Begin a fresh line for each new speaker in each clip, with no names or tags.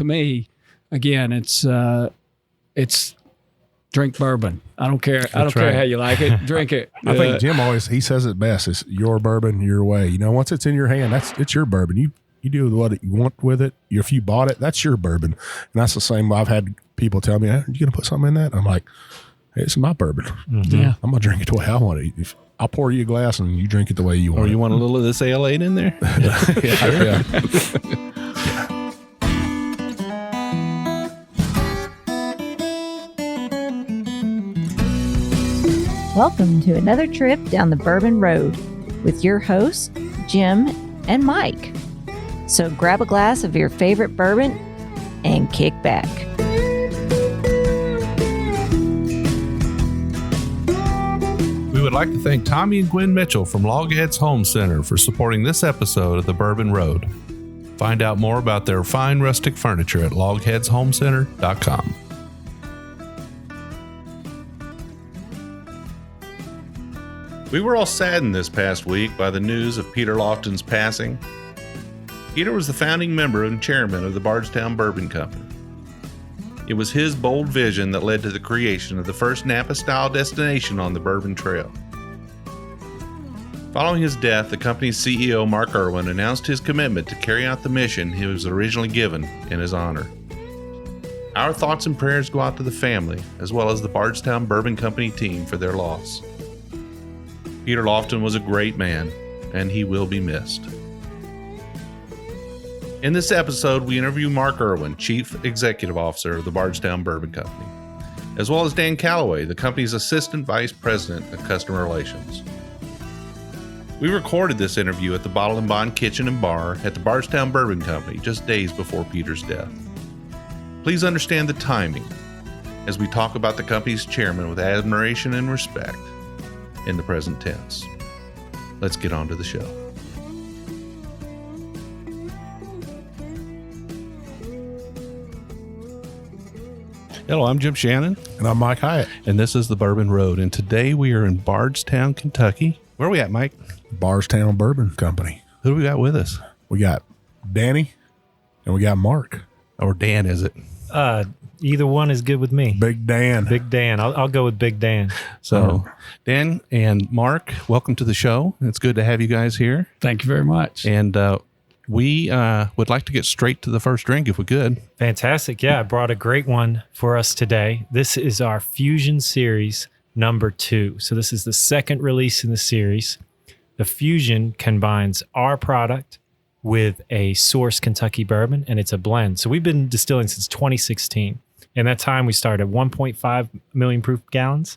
to me, again, it's drink bourbon. I don't care. I don't care how you like it. Drink it.
I think Jim he says it best. It's your bourbon, your way. You know, once it's in your hand, it's your bourbon. You do what you want with it. If you bought it, that's your bourbon. And that's the same. I've had people tell me, "Are you going to put something in that?" I'm like, hey, it's my bourbon.
Mm-hmm. Yeah.
I'm going to drink it the way I want it. I'll pour you a glass and you drink it the way you want
it. Or you want a little of this ale 8 in there?
Yeah.
Welcome to another trip down the Bourbon Road with your hosts, Jim and Mike. So grab a glass of your favorite bourbon and kick back.
We would like to thank Tommy and Gwen Mitchell from Logheads Home Center for supporting this episode of the Bourbon Road. Find out more about their fine rustic furniture at logheadshomecenter.com. We were all saddened this past week by the news of Peter Lofton's passing. Peter was the founding member and chairman of the Bardstown Bourbon Company. It was his bold vision that led to the creation of the first Napa-style destination on the Bourbon Trail. Following his death, the company's CEO, Mark Erwin, announced his commitment to carry out the mission he was originally given in his honor. Our thoughts and prayers go out to the family, as well as the Bardstown Bourbon Company team for their loss. Peter Lofton was a great man, and he will be missed. In this episode, we interview Mark Erwin, Chief Executive Officer of the Bardstown Bourbon Company, as well as Dan Callaway, the company's Assistant Vice President of Customer Relations. We recorded this interview at the Bottle and Bond Kitchen and Bar at the Bardstown Bourbon Company just days before Peter's death. Please understand the timing as we talk about the company's chairman with admiration and respect in the present tense. Let's get on to the show. Hello, I'm Jim Shannon.
And I'm Mike Hyatt.
And this is the Bourbon Road. And today we are in Bardstown, Kentucky. Where are we at, Mike?
Bardstown Bourbon Company.
Who do we got with us?
We got Danny and we got Mark.
Or Dan, is it?
Either one is good with me.
Big Dan.
Big Dan. I'll go with Big Dan.
So, Dan and Mark, welcome to the show. It's good to have you guys here.
Thank you very much.
And we would like to get straight to the first drink if we could.
Fantastic. Yeah, I brought a great one for us today. This is our Fusion Series number 2. So this is the second release in the series. The Fusion combines our product with a sourced Kentucky bourbon, and it's a blend. So we've been distilling since 2016. In that time, we started at 1.5 million proof gallons,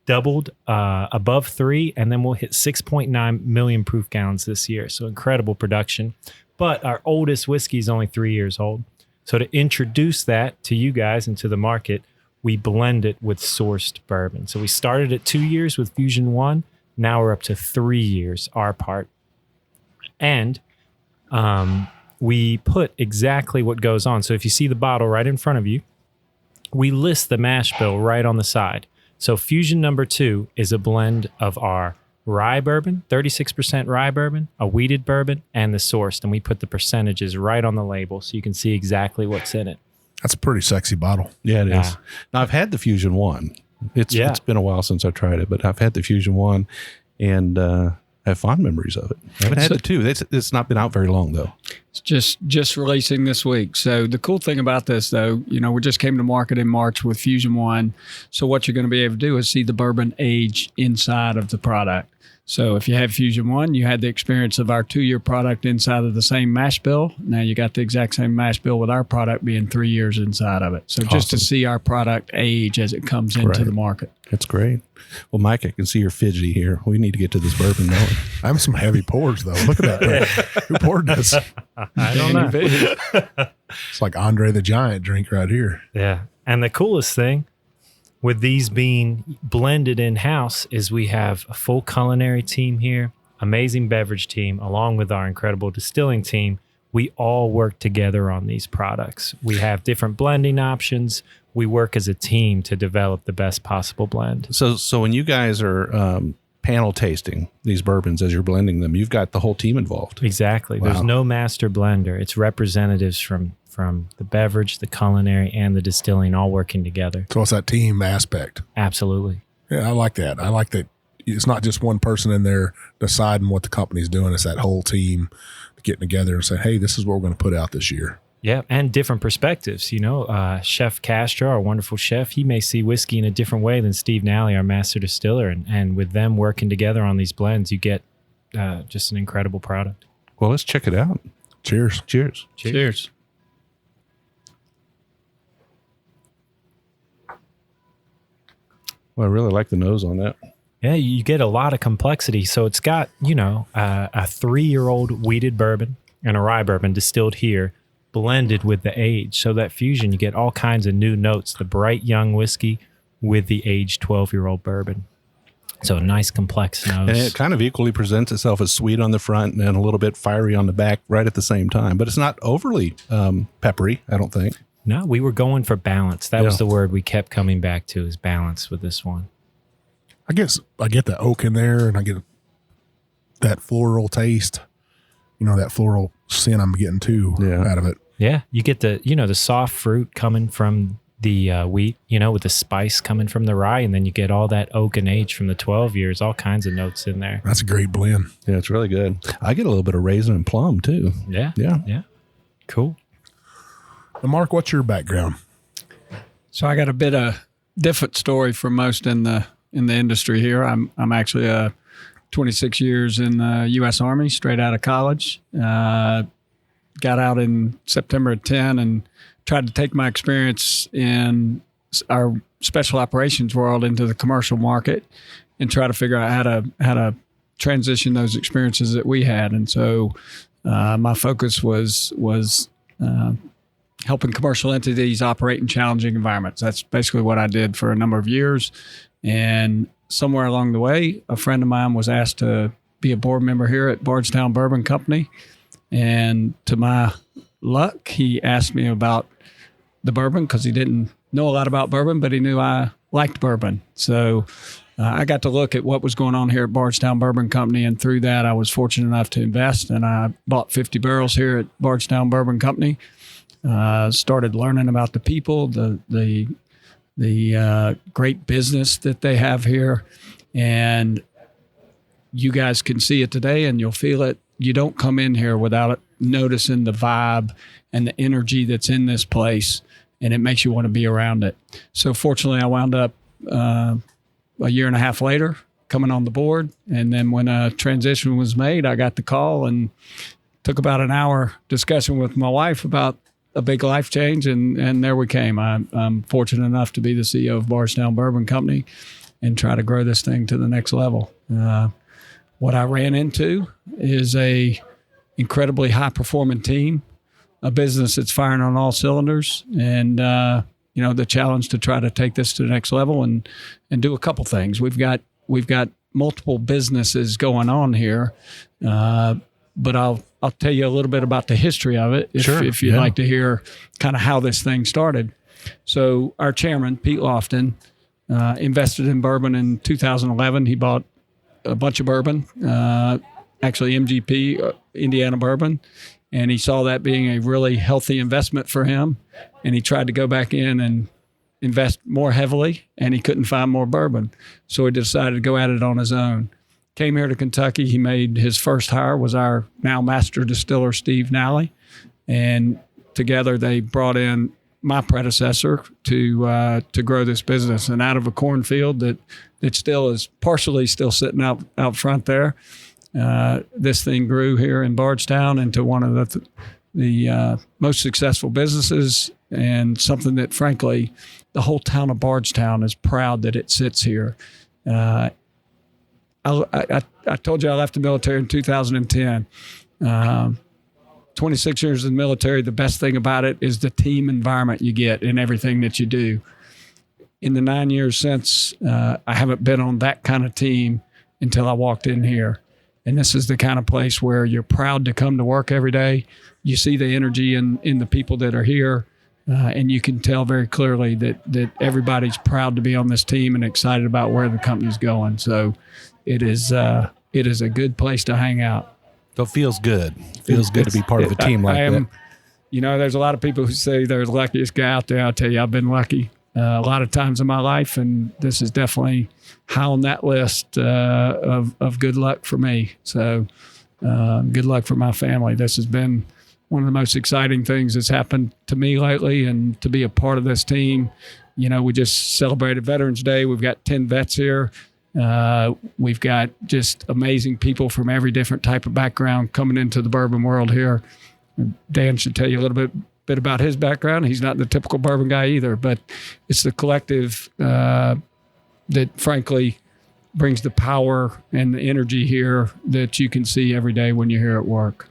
doubled above 3, and then we'll hit 6.9 million proof gallons this year. So incredible production. But our oldest whiskey is only 3 years old. So to introduce that to you guys and to the market, we blend it with sourced bourbon. So we started at 2 years with Fusion 1. Now we're up to 3 years, our part. And we put exactly what goes on. So if you see the bottle right in front of you, we list the mash bill right on the side. So Fusion number 2 is a blend of our rye bourbon, 36% rye bourbon, a wheated bourbon, and the sourced. And we put the percentages right on the label so you can see exactly what's in it.
That's a pretty sexy bottle.
Yeah, it is. Now, I've had the Fusion 1. It's been a while since I tried it, but I've had the Fusion 1 and I have fond memories of it. I haven't had the 2. It's not been out very long, though.
It's just releasing this week. So the cool thing about this, though, we just came to market in March with Fusion 1. So what you're going to be able to do is see the bourbon age inside of the product. So if you have Fusion 1, you had the experience of our 2-year product inside of the same mash bill. Now you got the exact same mash bill with our product being 3 years inside of it. So just to see our product age as it comes into the market.
That's great. Well, Mike, I can see you're fidgety here. We need to get to this bourbon now.
I have some heavy pours, though. Look at that. Who poured this?
I don't know.
It's like Andre the Giant drink right here.
Yeah. And the coolest thing with these being blended in-house is we have a full culinary team here, amazing beverage team, along with our incredible distilling team. We all work together on these products. We have different blending options. We work as a team to develop the best possible blend.
So when you guys are panel tasting these bourbons as you're blending them, you've got the whole team involved.
Exactly.
Wow.
There's no master blender. It's representatives from from the beverage, the culinary, and the distilling all working together.
So it's that team aspect.
Absolutely.
Yeah, I like that. I like that it's not just one person in there deciding what the company's doing. It's that whole team getting together and saying, hey, this is what we're going to put out this year.
Yeah, and different perspectives. Chef Castro, our wonderful chef, he may see whiskey in a different way than Steve Nally, our master distiller. And with them working together on these blends, you get just an incredible product.
Well, let's check it out.
Cheers.
Cheers.
Cheers.
Well, I really like the nose on that.
Yeah, you get a lot of complexity. So it's got, a 3-year-old wheated bourbon and a rye bourbon distilled here, blended with the age. So that fusion, you get all kinds of new notes, the bright young whiskey with the aged 12-year-old bourbon. So a nice complex nose.
And it kind of equally presents itself as sweet on the front and a little bit fiery on the back right at the same time. But it's not overly peppery, I don't think.
No, we were going for balance. That was the word we kept coming back to, is balance with this one.
I guess I get the oak in there, and I get that floral taste. That floral scent I'm getting too out of it.
Yeah, you get the soft fruit coming from the wheat, with the spice coming from the rye, and then you get all that oak and age from the 12 years, all kinds of notes in there.
That's a great blend.
Yeah, it's really good. I get a little bit of raisin and plum too.
Yeah. Cool.
Now, Mark, what's your background?
So I got a bit of different story from most in the industry here. I'm actually 26 years in the U.S. Army, straight out of college. Got out in September of 10 and tried to take my experience in our special operations world into the commercial market and try to figure out how to transition those experiences that we had. And so my focus was helping commercial entities operate in challenging environments. That's basically what I did for a number of years. And somewhere along the way, a friend of mine was asked to be a board member here at Bardstown Bourbon Company. And to my luck, he asked me about the bourbon because he didn't know a lot about bourbon, but he knew I liked bourbon. So I got to look at what was going on here at Bardstown Bourbon Company. And through that, I was fortunate enough to invest. And I bought 50 barrels here at Bardstown Bourbon Company. Started learning about the people, the great business that they have here. And you guys can see it today and you'll feel it. You don't come in here without noticing the vibe and the energy that's in this place, and it makes you want to be around it. So fortunately, I wound up a year and a half later coming on the board. And then when a transition was made, I got the call and took about an hour discussion with my wife about a big life change, and there we came. I'm fortunate enough to be the CEO of Bardstown Bourbon Company and try to grow this thing to the next level. What I ran into is a incredibly high-performing team, a business that's firing on all cylinders, and the challenge to try to take this to the next level and do a couple things. We've got multiple businesses going on here, but I'll tell you a little bit about the history of it if you'd like to hear kind of how this thing started. So our chairman, Pete Lofton, invested in bourbon in 2011. He bought a bunch of bourbon, actually MGP, Indiana bourbon, and he saw that being a really healthy investment for him. And he tried to go back in and invest more heavily, and he couldn't find more bourbon. So he decided to go at it on his own. Came here to Kentucky. He made his first hire was our now master distiller, Steve Nally. And together they brought in my predecessor to grow this business. And out of a cornfield that still is partially still sitting out front there, this thing grew here in Bardstown into one of the most successful businesses, and something that, frankly, the whole town of Bardstown is proud that it sits here. I told you I left the military in 2010. 26 years in the military, the best thing about it is the team environment you get in everything that you do. In the 9 years since, I haven't been on that kind of team until I walked in here. And this is the kind of place where you're proud to come to work every day. You see the energy in the people that are here, and you can tell very clearly that everybody's proud to be on this team and excited about where the company's going. So it is a good place to hang out.
So it feels good. Feels good to be part of a team like that.
there's a lot of people who say they're the luckiest guy out there. I'll tell you, I've been lucky a lot of times in my life, and this is definitely high on that list of good luck for me. So good luck for my family. This has been one of the most exciting things that's happened to me lately, and to be a part of this team. We just celebrated Veterans Day. We've got 10 vets here. We've got just amazing people from every different type of background coming into the bourbon world here. Dan should tell you a little bit about his background. He's not the typical bourbon guy either, but it's the collective that frankly brings the power and the energy here that you can see every day when you're here at work.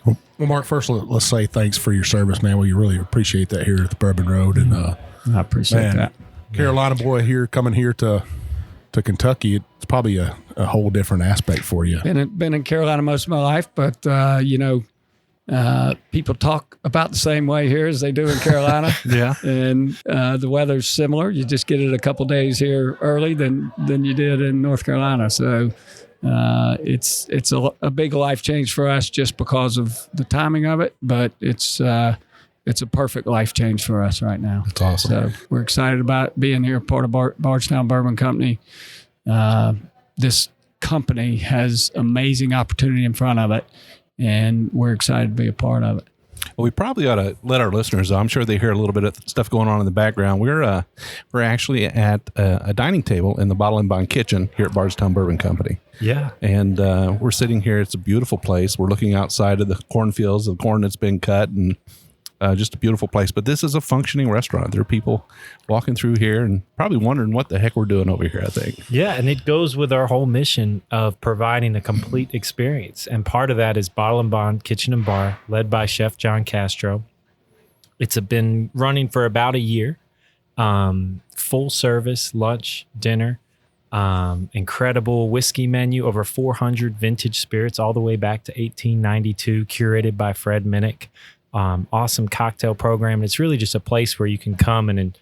Well, Mark, first let's say thanks for your service, man. We really appreciate that here at the Bourbon Road, and
I appreciate that.
Carolina boy here coming here to Kentucky, it's probably a whole different aspect for you.
Been in Carolina most of my life, but people talk about the same way here as they do in Carolina.
Yeah.
And the weather's similar. You just get it a couple days here early than you did in North Carolina. So it's a big life change for us just because of the timing of it, but it's a perfect life change for us right now.
That's awesome.
So we're excited about being here, part of Bardstown Bourbon Company. This company has amazing opportunity in front of it, and we're excited to be a part of it.
Well, we probably ought to let our listeners know. I'm sure they hear a little bit of stuff going on in the background. We're actually at a dining table in the Bottle and Bond kitchen here at Bardstown Bourbon Company.
Yeah.
And we're sitting here. It's a beautiful place. We're looking outside of the cornfields, the corn that's been cut, and just a beautiful place. But this is a functioning restaurant. There are people walking through here and probably wondering what the heck we're doing over here, I think.
Yeah, and it goes with our whole mission of providing a complete experience. And part of that is Bottle and Bond Kitchen and Bar, led by Chef John Castro. It's been running for about a year. Full service, lunch, dinner, incredible whiskey menu, over 400 vintage spirits all the way back to 1892, curated by Fred Minnick. Awesome cocktail program. It's really just a place where you can come and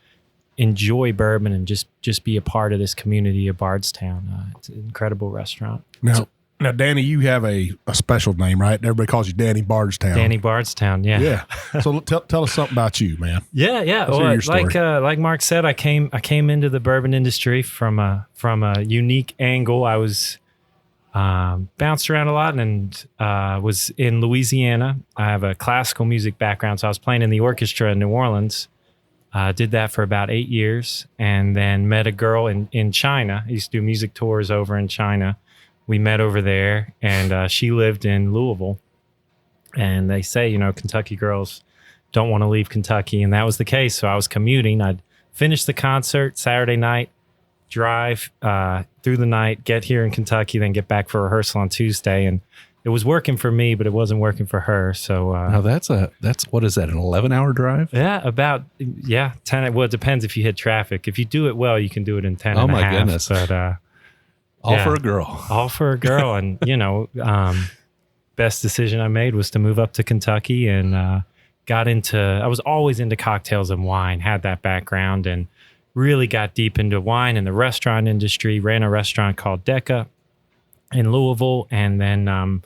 enjoy bourbon and just be a part of this community of Bardstown. It's an incredible restaurant.
Now, Danny, you have a special name, right? Everybody calls you Danny Bardstown.
Danny Bardstown, yeah.
Yeah. So tell us something about you, man.
Yeah.
Let's hear your story.
Like Mark said, I came into the bourbon industry from a unique angle. I was bounced around a lot and was in Louisiana. I have a classical music background, so I was playing in the orchestra in New Orleans. Did that for about 8 years, and then met a girl in China. I used to do music tours over in China. We met over there, and she lived in Louisville. And they say, Kentucky girls don't want to leave Kentucky, and that was the case. So I was commuting. I'd finish the concert Saturday night, drive through the night, get here in Kentucky, then get back for rehearsal on Tuesday. And it was working for me, but it wasn't working for her. So
now that's what is that, an 11-hour drive?
Yeah, 10. Well, it depends if you hit traffic. If you do it well, you can do it in 10
Oh
and a
my
half.
goodness.
But
All for a girl.
All for a girl. And, best decision I made was to move up to Kentucky and I was always into cocktails and wine, had that background, and really got deep into wine and the restaurant industry, ran a restaurant called Decca in Louisville, and then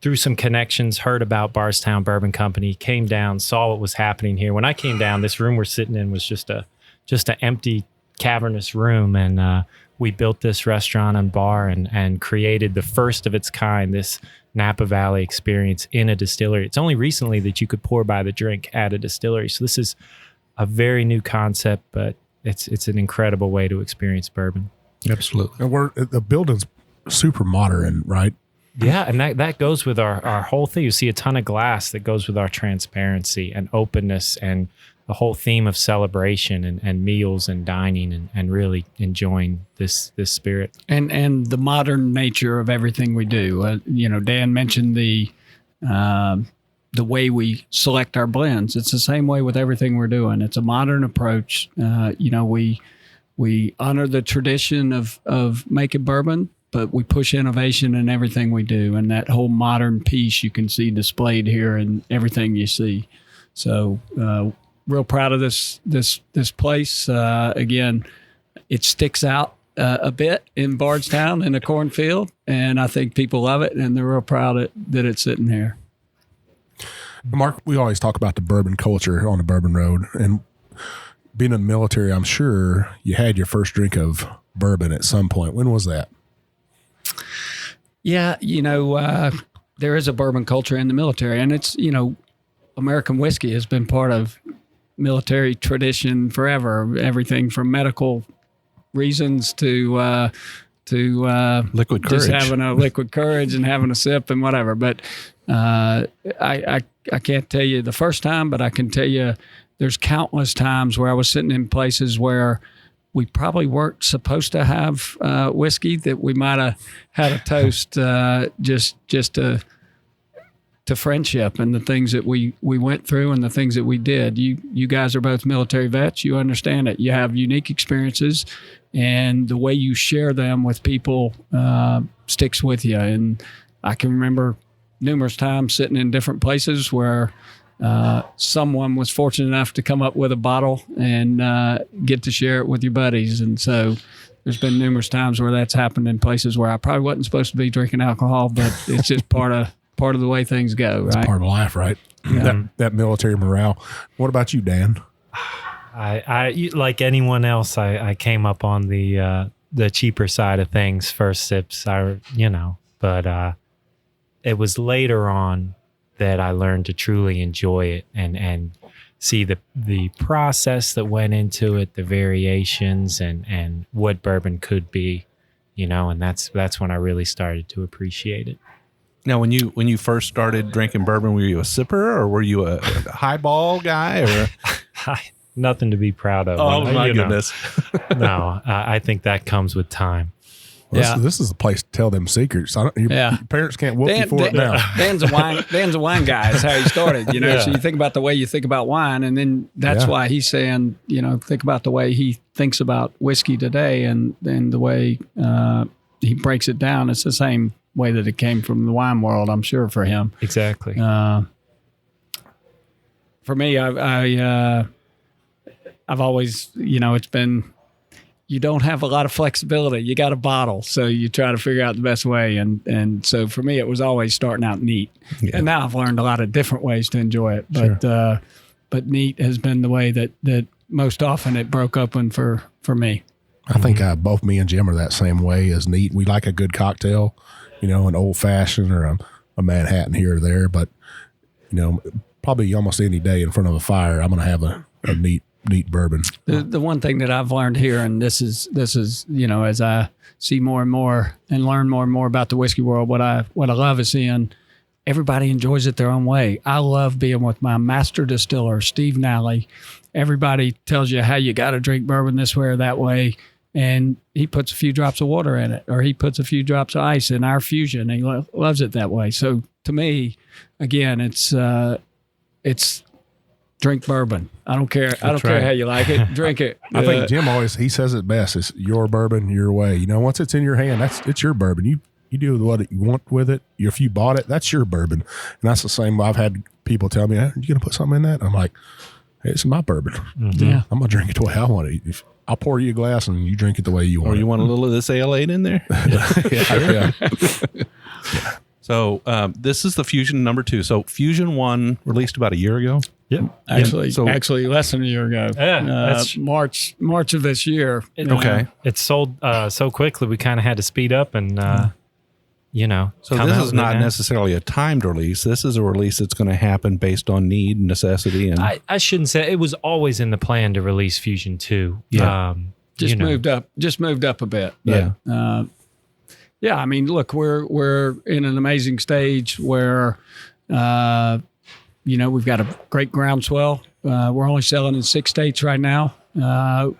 through some connections, heard about Bardstown Bourbon Company, came down, saw what was happening here. When I came down, this room we're sitting in was just an empty, cavernous room, and we built this restaurant and bar and created the first of its kind, this Napa Valley experience in a distillery. It's only recently that you could pour by the drink at a distillery. So this is a very new concept, but it's an incredible way to experience bourbon.
Absolutely.
And the building's super modern, right?
Yeah, and that goes with our whole thing. You see a ton of glass that goes with our transparency and openness and the whole theme of celebration and meals and dining and really enjoying this spirit.
And the modern nature of everything we do. Dan mentioned the way we select our blends. It's the same way with everything we're doing. It's a modern approach. We honor the tradition of making bourbon, but we push innovation in everything we do. And that whole modern piece you can see displayed here in everything you see. So, real proud of this place. Again, it sticks out a bit in Bardstown in the cornfield, and I think people love it, and they're real proud that it's sitting here.
Mark, we always talk about the bourbon culture on the Bourbon Road, and being in the military, I'm sure you had your first drink of bourbon at some point. When was that?
Yeah, there is a bourbon culture in the military, and it's, American whiskey has been part of military tradition forever. Everything from medical reasons to
Liquid
just
courage.
having a liquid courage and having a sip and whatever. But I can't tell you the first time, but I can tell you there's countless times where I was sitting in places where we probably weren't supposed to have whiskey, that we might have had a toast just to friendship and the things that we went through and the things that we did. You guys are both military vets. You understand it. You have unique experiences, and the way you share them with people sticks with you. And I can remember numerous times sitting in different places where someone was fortunate enough to come up with a bottle and get to share it with your buddies. And so there's been numerous times where that's happened in places where I probably wasn't supposed to be drinking alcohol, but it's just part of the way things go, right?
It's part of life, right?
Yeah.
That military morale. What about you, Dan?
I like anyone else, I came up on the cheaper side of things, first sips, but it was later on that I learned to truly enjoy it and see the process that went into it, the variations and what bourbon could be, and that's when I really started to appreciate it.
Now, when you first started drinking bourbon, were you a sipper or were you a highball guy? Or
Nothing to be proud of.
oh my goodness!
No, I think that comes with time.
Well, this is the place to tell them secrets. Your parents can't whoop you for it now.
Dan's a wine guy. Is how he started. So you think about the way you think about wine, and then that's why he's saying, think about the way he thinks about whiskey today, and the way he breaks it down. It's the same way that it came from the wine world, I'm sure, for him.
Exactly.
For me, I've always, it's been, you don't have a lot of flexibility. You got a bottle, so you try to figure out the best way. And so for me, it was always starting out neat. Yeah. And now I've learned a lot of different ways to enjoy it. But but neat has been the way that most often it broke open for me.
I think both me and Jim are that same way as neat. We like a good cocktail, an old fashioned or a Manhattan here or there. But, probably almost any day in front of a fire, I'm going to have a neat bourbon.
The one thing that I've learned here, and this is as I see more and more and learn more and more about the whiskey world, what I love is seeing everybody enjoys it their own way. I love being with my master distiller, Steve Nally. Everybody tells you how you got to drink bourbon this way or that way, and he puts a few drops of water in it, or he puts a few drops of ice in our fusion. And he loves it that way. So to me, again, it's drink bourbon. I don't care. I don't care how you like it. Drink it.
I think Jim he says it best. It's your bourbon, your way. Once it's in your hand, it's your bourbon. You do what you want with it. If you bought it, that's your bourbon. And that's the same. I've had people tell me, "Are you going to put something in that?" I'm like, hey, it's my bourbon.
Mm-hmm. Yeah.
I'm going to drink it the way I want it. I'll pour you a glass and you drink it the way you want
it. Or you want a little of this Ale-8 in there?
Yeah.
So this is the Fusion number 2. So Fusion 1 released about a year ago.
Yep.
Actually less than a year ago.
Yeah.
March of this year.
Okay.
It sold so quickly, we kind of had to speed up and,
So this is not necessarily a timed release. This is a release that's going to happen based on need, necessity. And
I shouldn't say it was always in the plan to release Fusion 2.
Yeah.
Moved up a bit. But, yeah, I mean, look, we're in an amazing stage where, we've got a great groundswell. We're only selling in 6 states right now.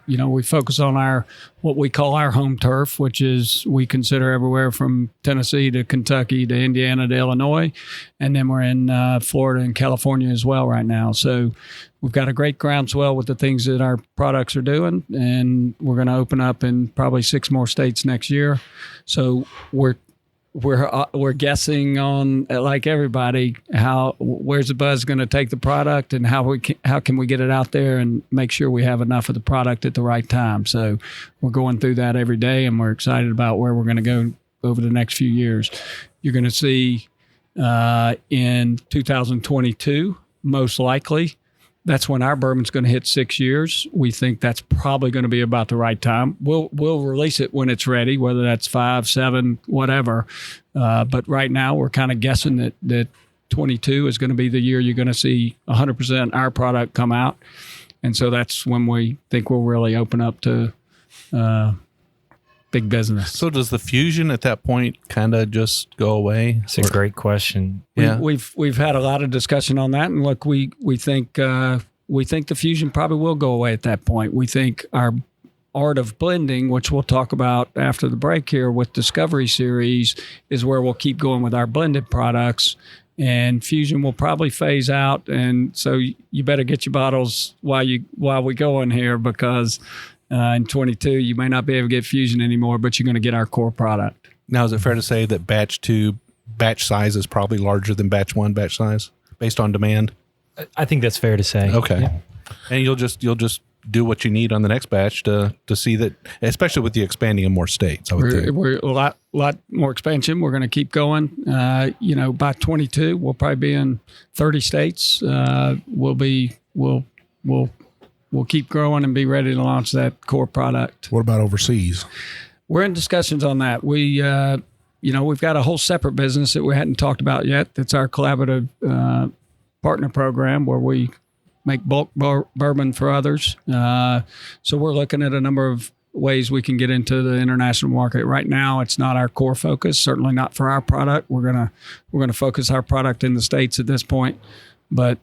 We focus on what we call our home turf, which is we consider everywhere from Tennessee to Kentucky to Indiana to Illinois. And then we're in Florida and California as well right now. So we've got a great groundswell with the things that our products are doing. And we're going to open up in probably 6 more states next year. So we're guessing on, like everybody, where's the buzz going to take the product, and how can we get it out there and make sure we have enough of the product at the right time. So we're going through that every day, and we're excited about where we're going to go over the next few years. You're going to see in 2022, most likely. That's when our bourbon's going to hit 6 years. We think that's probably going to be about the right time. We'll release it when it's ready, whether that's 5, 7, whatever. But right now, we're kind of guessing that 22 is going to be the year you're going to see 100% our product come out. And so that's when we think we'll really open up to big business.
So does the fusion at that point kind of just go away?
It's a great question.
Yeah.
We've had a lot of discussion on that, and look, we think the fusion probably will go away at that point. We think our art of blending, which we'll talk about after the break here with Discovery Series, is where we'll keep going with our blended products, and fusion will probably phase out. And so you better get your bottles while we go in here, because in 22 you may not be able to get fusion anymore, but you're going to get our core product.
Now, is it fair to say that batch 2 batch size is probably larger than batch 1 batch size based on demand?
I think that's fair to say.
Okay.
Yeah.
And you'll just do what you need on the next batch to see that, especially with the expanding in more states. I would think
We're a lot more expansion. We're going to keep going. By 22, we'll probably be in 30 states. We'll keep growing and be ready to launch that core product.
What about overseas?
We're in discussions on that. We've got a whole separate business that we hadn't talked about yet. That's our collaborative partner program, where we make bulk bourbon for others. So we're looking at a number of ways we can get into the international market. Right now, it's not our core focus. Certainly not for our product. We're gonna focus our product in the States at this point. But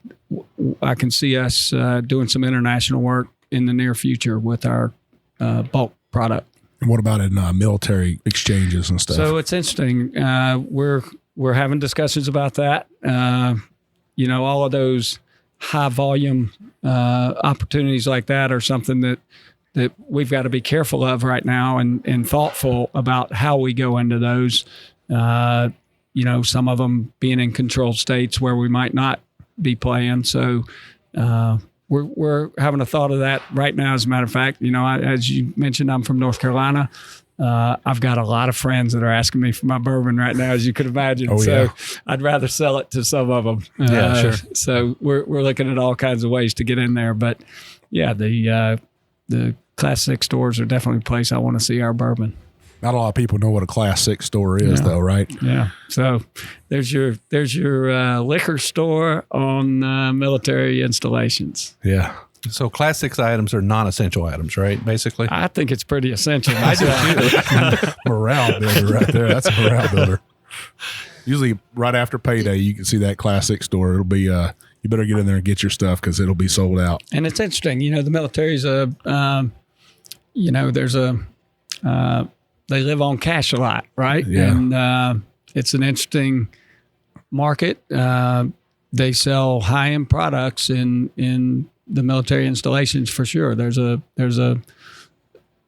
I can see us doing some international work in the near future with our bulk product.
And what about in military exchanges and stuff?
So it's interesting. We're having discussions about that. All of those high volume opportunities like that are something that we've got to be careful of right now and thoughtful about how we go into those. Some of them being in controlled states where we might not be playing. So we're having a thought of that right now. As a matter of fact, as you mentioned, I'm from North Carolina. I've got a lot of friends that are asking me for my bourbon right now, as you could imagine.
Oh,
so
yeah.
I'd rather sell it to some of them.
Yeah, sure.
So we're looking at all kinds of ways to get in there. But yeah, the Class 6 stores are definitely a place I want to see our bourbon.
Not a lot of people know what a Class 6 store is, though, right?
Yeah. So there's your liquor store on military installations.
Yeah.
So Class 6 items are non-essential items, right? Basically.
I think it's pretty essential.
I do too.
Morale builder right there. That's a morale builder. Usually right after payday, you can see that Class 6 store. It'll be, you better get in there and get your stuff because it'll be sold out.
And it's interesting. The military's they live on cash a lot, right?
Yeah.
And it's an interesting market. They sell high-end products in the military installations for sure. There's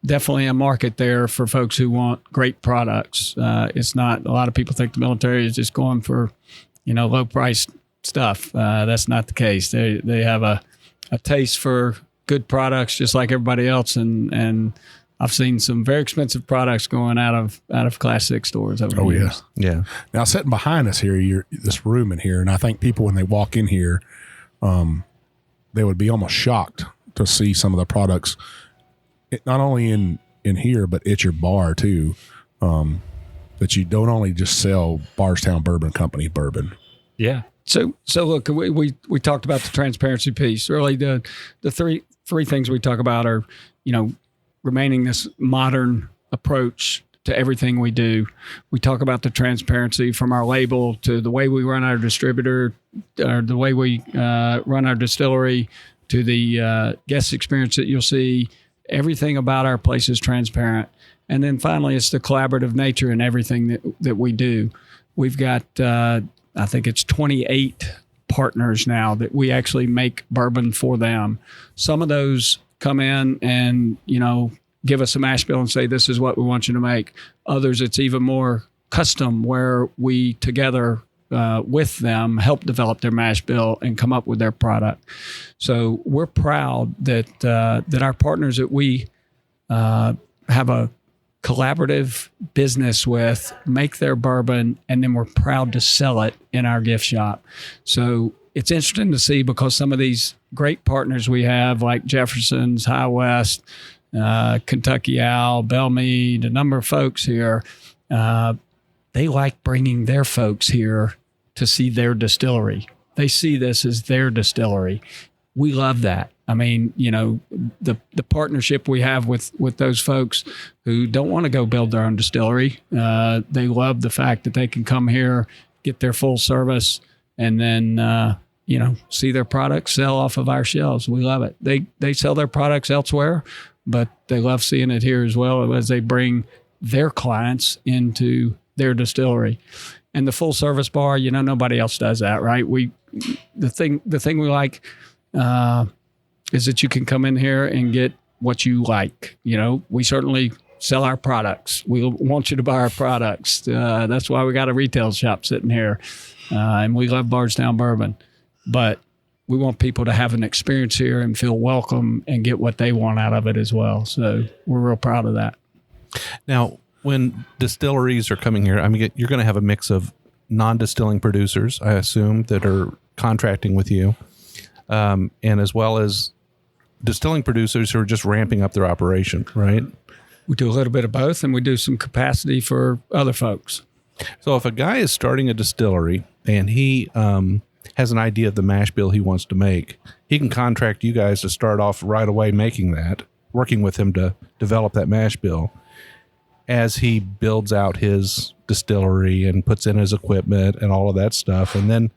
definitely a market there for folks who want great products. It's not, a lot of people think the military is just going for, low-priced stuff. That's not the case. They have a taste for good products just like everybody else, and I've seen some very expensive products going out of Class 6 stores over the years.
Yeah.
Now, sitting behind us here, this room in here, and I think people, when they walk in here, they would be almost shocked to see some of the products, not only in here, but at your bar too, that you don't only just sell Bardstown Bourbon Company bourbon.
Yeah.
So look, we talked about the transparency piece. Really, the three things we talk about are, remaining this modern approach to everything we do. We talk about the transparency from our label to the way we run our distributor, or the way we run our distillery, to the guest experience that you'll see. Everything about our place is transparent. And then finally, it's the collaborative nature in everything that we do. We've got, I think it's 28 partners now that we actually make bourbon for them. Some of those come in and, give us a mash bill and say, this is what we want you to make. Others, it's even more custom, where we together with them help develop their mash bill and come up with their product. So we're proud that our partners that we have a collaborative business with, make their bourbon, and then we're proud to sell it in our gift shop. So it's interesting to see, because some of these great partners we have, like Jefferson's, High West, Kentucky Owl, Bellmead, a number of folks here, they like bringing their folks here to see their distillery. They see this as their distillery. We love that. I mean, you know, the partnership we have with those folks who don't want to go build their own distillery, they love the fact that they can come here, get their full service, and then, you know, see their products sell off of our shelves. We love it. They sell their products elsewhere, but they love seeing it here as well, as they bring their clients into their distillery. And the full service bar, you know, nobody else does that, right? The thing we like is that you can come in here and get what you like. You know, we certainly sell our products. We want you to buy our products. That's why we got a retail shop sitting here. And we love Bardstown Bourbon. But we want people to have an experience here and feel welcome and get what they want out of it as well. So we're real proud of that.
Now, when distilleries are coming here, I mean, you're going to have a mix of non-distilling producers, I assume, that are contracting with you, and as well as distilling producers who are just ramping up their operation, right?
We do a little bit of both, and we do some capacity for other folks.
So if a guy is starting a distillery and he has an idea of the mash bill he wants to make, he can contract you guys to start off right away making that, working with him to develop that mash bill. As he builds out his distillery and puts in his equipment and all of that stuff. And then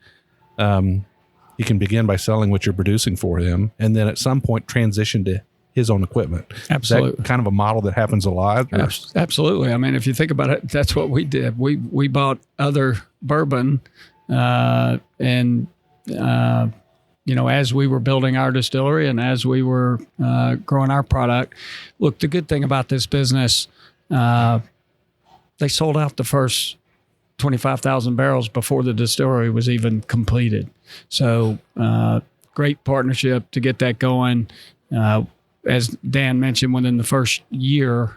he can begin by selling what you're producing for him. And then at some point transition to his own equipment.
Absolutely.
Is that kind of a model that happens a lot? Or?
Absolutely. I mean, if you think about it, that's what we did. We bought other bourbon and you know, as we were building our distillery and as we were growing our product. Look, the good thing about this business, they sold out the first 25,000 barrels before the distillery was even completed. So great partnership to get that going. As Dan mentioned, within the first year,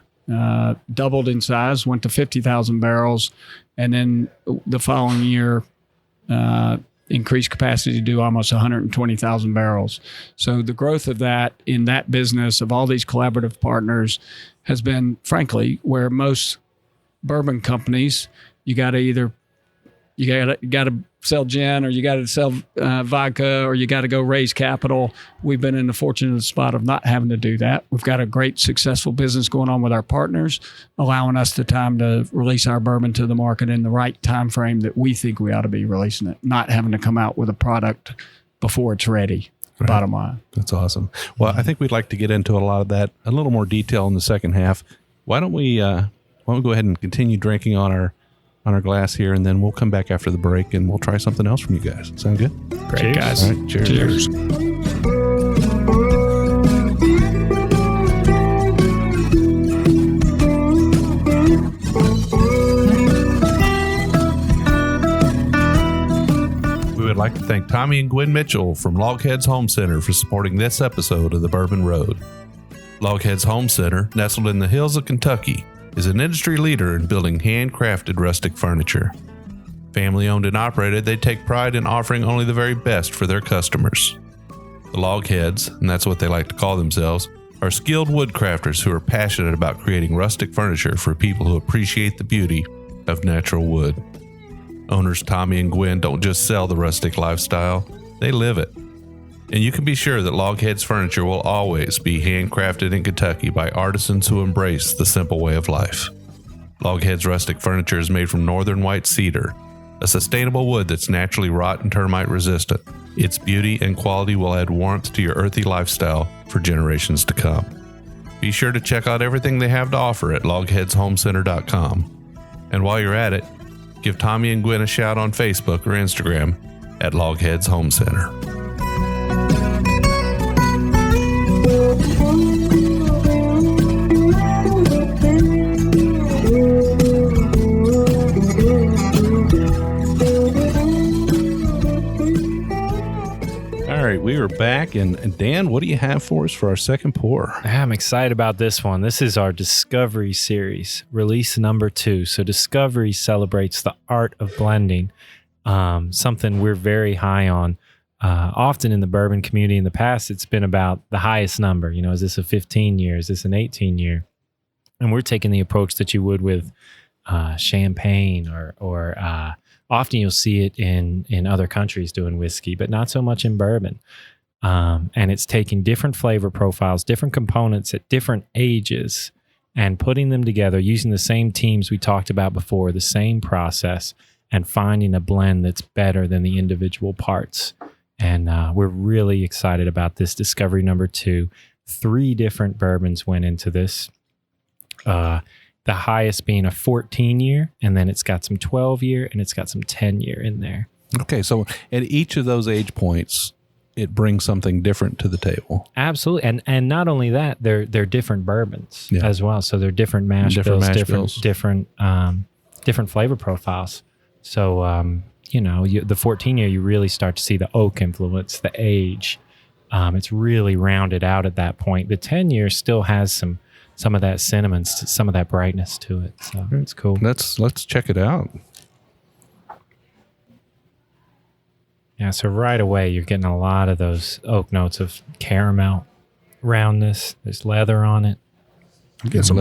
doubled in size, went to 50,000 barrels. And then the following year, increased capacity to do almost 120,000 barrels. So the growth of that in that business of all these collaborative partners has been, frankly, where most bourbon companies, you got to sell gin, or you got to sell vodka, or you got to go raise capital. We've been in the fortunate spot of not having to do that. We've got a great successful business going on with our partners, allowing us the time to release our bourbon to the market in the right time frame that we think we ought to be releasing it, not having to come out with a product before it's ready. Right. Bottom line.
That's awesome. Well, I think we'd like to get into a lot of that, a little more detail in the second half. Why don't we go ahead and continue drinking on our glass here, and then we'll come back after the break and we'll try something else from you guys. Sound good?
Great,
cheers.
Guys.
All right, cheers. We would like to thank Tommy and Gwen Mitchell from Logheads Home Center for supporting this episode of The Bourbon Road. Logheads Home Center, nestled in the hills of Kentucky, is an industry leader in building handcrafted rustic furniture. Family owned and operated, they take pride in offering only the very best for their customers. The Logheads, and that's what they like to call themselves, are skilled woodcrafters who are passionate about creating rustic furniture for people who appreciate the beauty of natural wood. Owners Tommy and Gwen don't just sell the rustic lifestyle, they live it. And you can be sure that Logheads furniture will always be handcrafted in Kentucky by artisans who embrace the simple way of life. Logheads rustic furniture is made from northern white cedar, a sustainable wood that's naturally rot and termite resistant. Its beauty and quality will add warmth to your earthy lifestyle for generations to come. Be sure to check out everything they have to offer at logheadshomecenter.com. And while you're at it, give Tommy and Gwen a shout on Facebook or Instagram at Logheads Home Center. back. And Dan, what do you have for us for our second pour?
I'm excited about this one. This is our Discovery series, release number 2. So Discovery celebrates the art of blending, something we're very high on. Often in the bourbon community in the past, it's been about the highest number. You know, is this a 15 year? Is this an 18 year? And we're taking the approach that you would with champagne or often you'll see it in other countries doing whiskey, but not so much in bourbon. And it's taking different flavor profiles, different components at different ages, and putting them together using the same teams we talked about before, the same process, and finding a blend that's better than the individual parts. And we're really excited about this Discovery number 2. 3 different bourbons went into this. The highest being a 14-year, and then it's got some 12-year, and it's got some 10-year in there.
Okay, so at each of those age points, it brings something different to the table.
Absolutely, and not only that, they're different bourbons as well. So they're different mash bills, different flavor profiles. So the 14-year, you really start to see the oak influence, the age. It's really rounded out at that point. The 10-year still has some of that cinnamon, some of that brightness to it. So it's cool.
Let's check it out.
Yeah, so right away you're getting a lot of those oak notes of caramel, roundness. There's leather on it.
You get some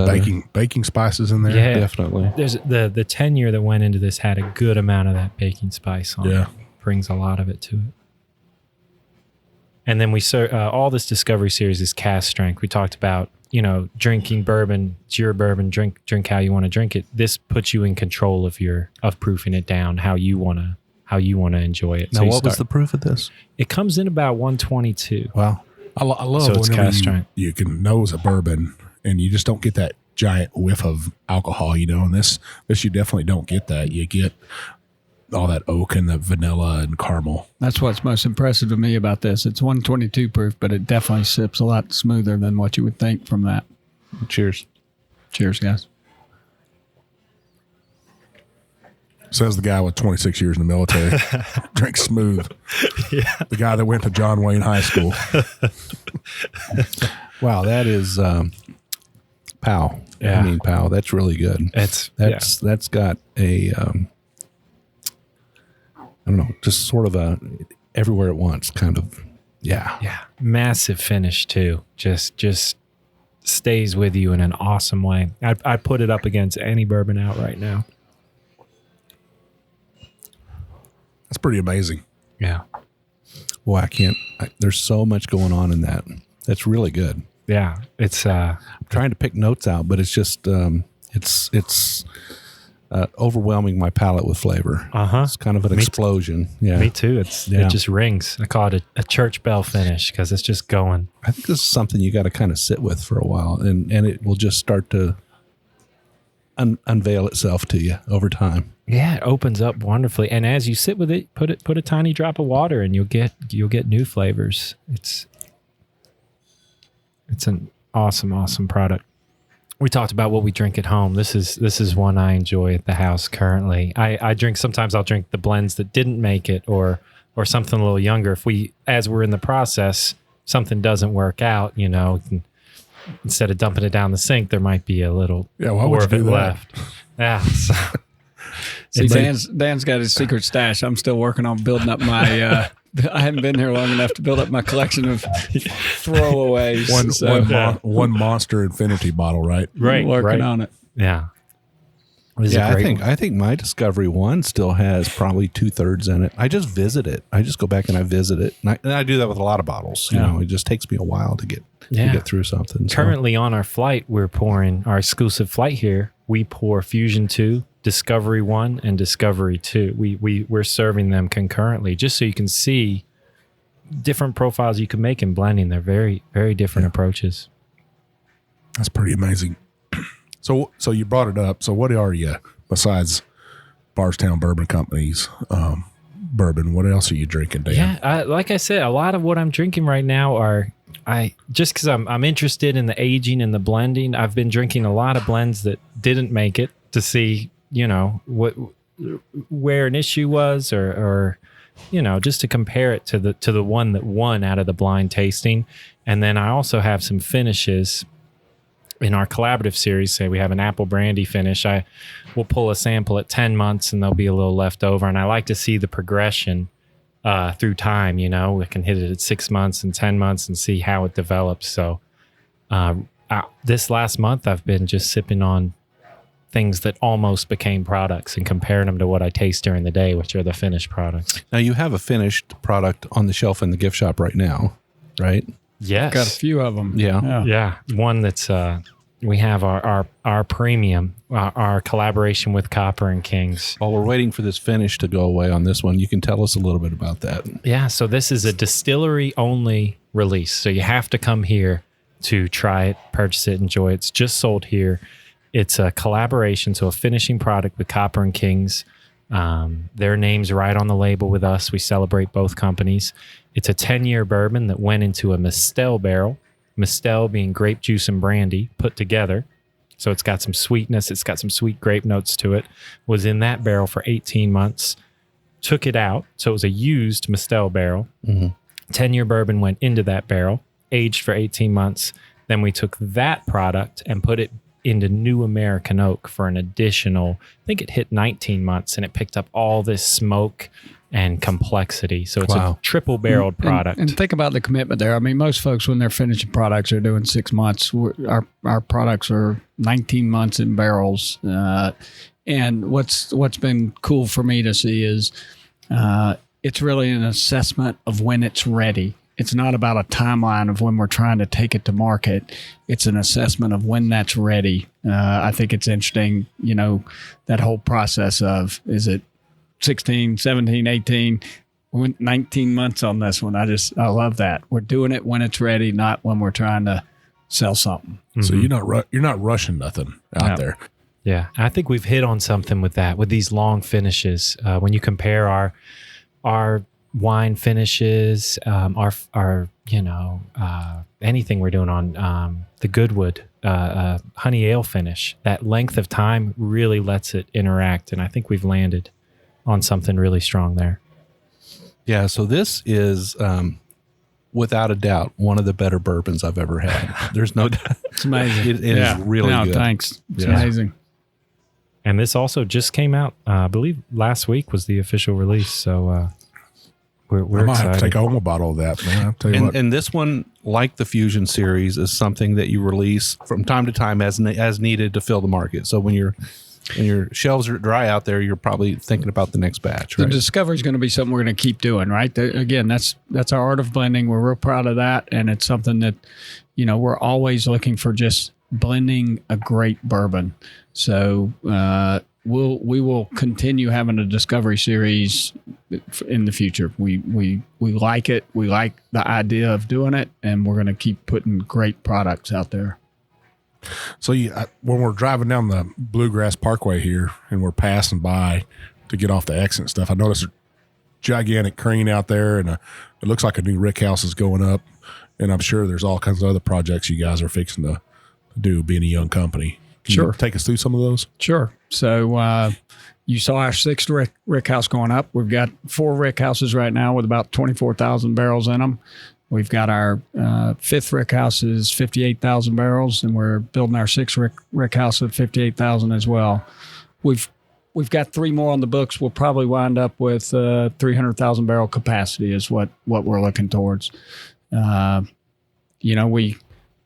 baking spices in there.
Yeah,
definitely.
There's the 10-year that went into this had a good amount of that baking spice on it.
Yeah.
Brings a lot of it to it. And then we serve all this Discovery series is cask strength. We talked about, drinking bourbon. It's your bourbon. Drink how you want to drink it. This puts you in control of proofing it down how you want to enjoy it.
Now, what was the proof of this?
It comes in about 122.
Wow.
I love
So it's
whenever
cask strength.
you can nose a bourbon and you just don't get that giant whiff of alcohol, and this you definitely don't get that. You get all that oak and the vanilla and caramel.
That's what's most impressive to me about this. It's 122 proof, but it definitely sips a lot smoother than what you would think from that.
Cheers.
Cheers, guys.
Says the guy with 26 years in the military. Drinks smooth.
Yeah.
The guy that went to John Wayne High School.
Wow, that is pow.
Yeah.
I mean, pow. That's really good. That's got a I don't know, just sort of a everywhere at once kind of.
Yeah. Massive finish too. Just stays with you in an awesome way. I put it up against any bourbon out right now.
That's pretty amazing.
Yeah.
Well, there's so much going on in that. That's really good.
Yeah. It's
I'm trying to pick notes out, but it's just it's overwhelming my palate with flavor. It's kind of an explosion. Yeah.
Me too. It just rings. I call it a church bell finish because it's just going.
I think this is something you got to kind of sit with for a while, and it will just start to unveil itself to you over time.
Yeah, it opens up wonderfully, and as you sit with it, put a tiny drop of water, and you'll get new flavors. It's an awesome product. We talked about what we drink at home. This is one I enjoy at the house currently. I drink, sometimes I'll drink the blends that didn't make it, or something a little younger. As we're in the process, something doesn't work out, instead of dumping it down the sink, there might be a little more of it left. Yeah. So.
See, Dan's got his secret stash. I'm still working on building up my. I haven't been here long enough to build up my collection of throwaways.
One Monster Infinity bottle, right?
Right.
Working on it.
Yeah.
I think my Discovery 1 still has probably 2/3 in it. I just visit it. I just go back and I visit it. And I do that with a lot of bottles. It just takes me a while to get through something. So.
Currently on our flight, we're pouring our exclusive flight here. We pour Fusion 2, Discovery 1, and Discovery 2. We're serving them concurrently just so you can see different profiles you can make in blending. They're very, very different approaches.
That's pretty amazing. So you brought it up. So what are you, besides Bardstown Bourbon Company's bourbon, what else are you drinking, Dan?
Yeah, like I said, a lot of what I'm drinking right now just because I'm interested in the aging and the blending. I've been drinking a lot of blends that didn't make it to see, where an issue was or just to compare it to the one that won out of the blind tasting. And then I also have some finishes in our collaborative series. Say we have an apple brandy finish. I will pull a sample at 10 months and there'll be a little left over. And I like to see the progression through time. We can hit it at 6 months and 10 months and see how it develops. So this last month, I've been just sipping on things that almost became products and comparing them to what I taste during the day, which are the finished products.
Now you have a finished product on the shelf in the gift shop right now, right?
Yes.
Got a few of them.
Yeah. One that's, we have our premium, our collaboration with Copper and Kings.
While we're waiting for this finish to go away on this one, you can tell us a little bit about that.
Yeah. So this is a distillery only release. So you have to come here to try it, purchase it, enjoy it. It's just sold here. It's a collaboration, so a finishing product with Copper and Kings. Their name's right on the label with us. We celebrate both companies. It's a 10-year bourbon that went into a Mistel barrel. Mistel being grape juice and brandy put together. So it's got some sweetness. It's got some sweet grape notes to it. Was in that barrel for 18 months. Took it out. So it was a used Mistel barrel. 10-year bourbon went into that barrel, aged for 18 months. Then we took that product and put it into New American Oak for an additional, I think it hit 19 months, and it picked up all this smoke and complexity. So it's a triple barreled product.
And think about the commitment there. I mean, most folks, when they're finishing products, are doing 6 months. Our products are 19 months in barrels. And what's been cool for me to see is it's really an assessment of when it's ready. It's not about a timeline of when we're trying to take it to market. It's an assessment of when that's ready. I think it's interesting, that whole process of, is it 16, 17, 18, 19 months on this one. I love that. We're doing it when it's ready, not when we're trying to sell something.
So you're not rushing nothing out there.
Yeah. I think we've hit on something with that, with these long finishes. When you compare our wine finishes, anything we're doing on the Goodwood honey ale finish, that length of time really lets it interact. And I think we've landed on something really strong there.
Yeah, so this is, without a doubt, one of the better bourbons I've ever had. There's no doubt.
It's amazing.
It is really good.
Thanks. It's amazing.
And this also just came out, I believe last week was the official release. So we're
I might
excited.
have to take home a bottle of that, man. I'll tell you what.
And this one, like the Fusion series, is something that you release from time to time as needed to fill the market. So when your shelves are dry out there, you're probably thinking about the next batch, right?
The discovery is going to be something we're going to keep doing, right? Again, that's our art of blending. We're real proud of that, and it's something that, we're always looking for, just blending a great bourbon. So we will continue having a discovery series in the future. We like it. We like the idea of doing it, and we're going to keep putting great products out there.
So when we're driving down the Bluegrass Parkway here and we're passing by to get off the exit and stuff, I noticed a gigantic crane out there, and it looks like a new rick house is going up. And I'm sure there's all kinds of other projects you guys are fixing to do, being a young company. Can you take us through some of those? Sure.
So you saw our 6th rick house going up. We've got 4 rick houses right now with about 24,000 barrels in them. We've got our 5th rick house is 58,000 barrels, and we're building our 6th rick house at 58,000 as well. We've got 3 more on the books. We'll probably wind up with 300,000 barrel capacity is what we're looking towards.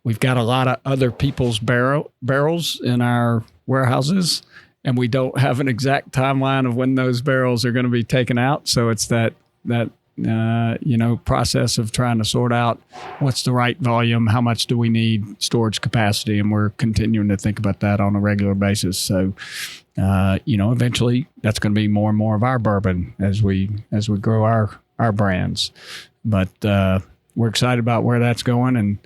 We've got a lot of other people's barrels in our warehouses, and we don't have an exact timeline of when those barrels are going to be taken out. So it's that process of trying to sort out what's the right volume, how much do we need storage capacity, and we're continuing to think about that on a regular basis. So, eventually that's going to be more and more of our bourbon as we grow our brands. But we're excited about where that's going, and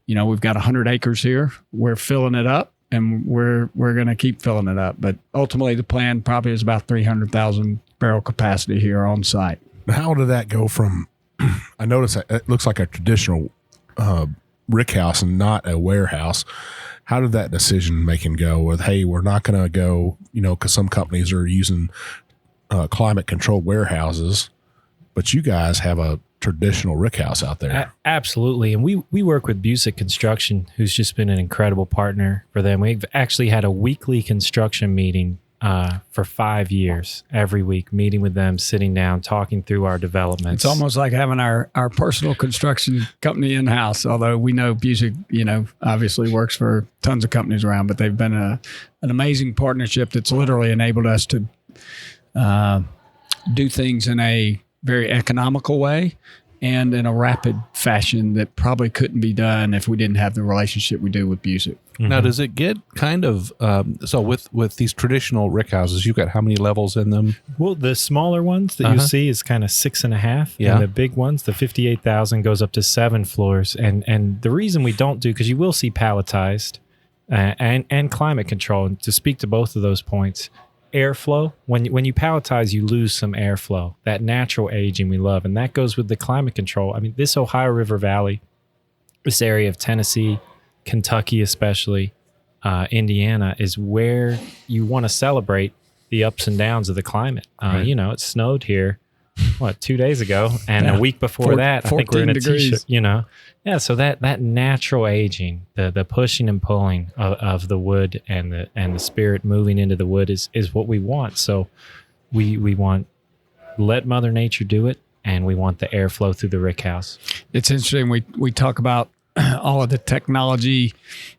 we've got 100 acres here. We're filling it up, and we're going to keep filling it up. But ultimately, the plan probably is about 300,000 barrel capacity here on site.
How did that go from, I noticed it looks like a traditional rick house and not a warehouse. How did that decision making go with, hey, we're not going to go, because some companies are using climate controlled warehouses, but you guys have a traditional rickhouse out there.
Absolutely. And we work with Busick Construction, who's just been an incredible partner for them. We've actually had a weekly construction meeting for 5 years, every week, meeting with them, sitting down, talking through our developments.
It's almost like having our personal construction company in-house, although we know Busick, obviously works for tons of companies around, but they've been an amazing partnership that's literally enabled us to do things in a very economical way and in a rapid fashion that probably couldn't be done if we didn't have the relationship we do with Busick.
Now, does it get kind of so with these traditional rick houses? You've got how many levels in them?
Well, the smaller ones that you see is kind of 6.5,
Yeah.
and the big ones, the 58,000, goes up to 7 floors. And the reason we don't do, because you will see palletized and climate control. And to speak to both of those points, airflow. When you palletize, you lose some airflow. That natural aging we love, and that goes with the climate control. I mean, this Ohio River Valley, this area of Tennessee, Kentucky especially, Indiana, is where you want to celebrate the ups and downs of the climate. It snowed here, 2 days ago, and a week before that, I think we're in a t-shirt. So that natural aging, the pushing and pulling of the wood and the spirit moving into the wood is what we want. So we want let Mother Nature do it, and we want the airflow through the rick house.
It's interesting. We talk about all of the technology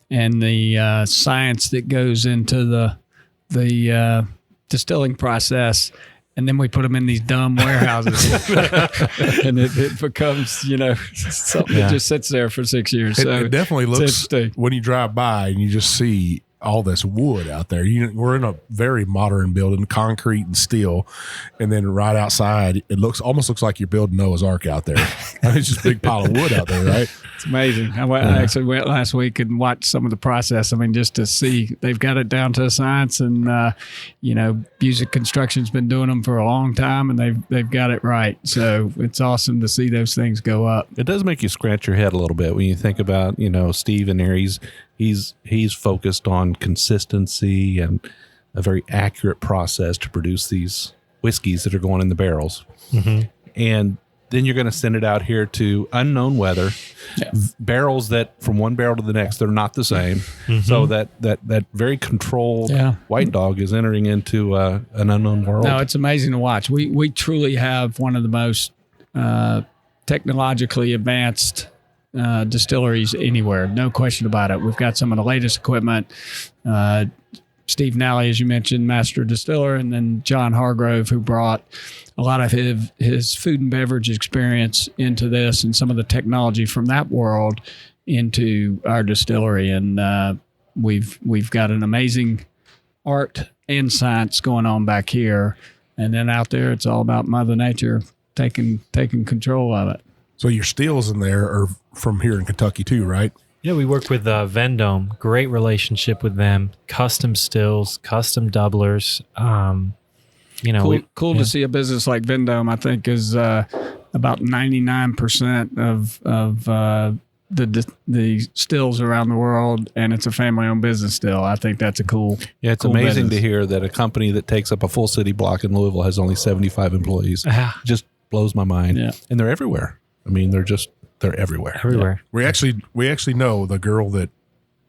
and the science that goes into the distilling process, and then we put them in these dumb warehouses, and it becomes something that just sits there for 6 years.
It definitely looks,
interesting
when you drive by and you just see all this wood out there. We're in a very modern building, concrete and steel, and then right outside, it almost looks like you're building Noah's Ark out there. It's just a big pile of wood out there, right?
It's amazing. I actually went last week and watched some of the process. I mean, just to see, they've got it down to a science, and Busick Construction's been doing them for a long time, and they've got it right. So it's awesome to see those things go up.
It does make you scratch your head a little bit when you think about, Steve in there. He's focused on consistency and a very accurate process to produce these whiskeys that are going in the barrels.
Mm-hmm.
And then you're going to send it out here to unknown weather, barrels that from one barrel to the next, they're not the same.
Mm-hmm.
So that very controlled white dog is entering into an unknown world.
No, it's amazing to watch. We truly have one of the most technologically advanced distilleries anywhere. No question about it. We've got some of the latest equipment. Steve Nally, as you mentioned, master distiller, and then John Hargrove, who brought a lot of his food and beverage experience into this and some of the technology from that world into our distillery. And we've got an amazing art and science going on back here. And then out there, it's all about Mother Nature taking control of it.
So your stills in there are from here in Kentucky too, right?
Yeah, we work with Vendome. Great relationship with them. Custom stills, custom doublers.
Cool to see a business like Vendome. I think is about 99% of the stills around the world, and it's a family-owned business still. I think that's a cool.
Yeah, it's
cool
amazing
business
to hear that a company that takes up a full city block in Louisville has only 75 employees. Just blows my mind.
Yeah.
And they're everywhere. I mean, they're everywhere.
Everywhere.
Yeah. We actually know the girl that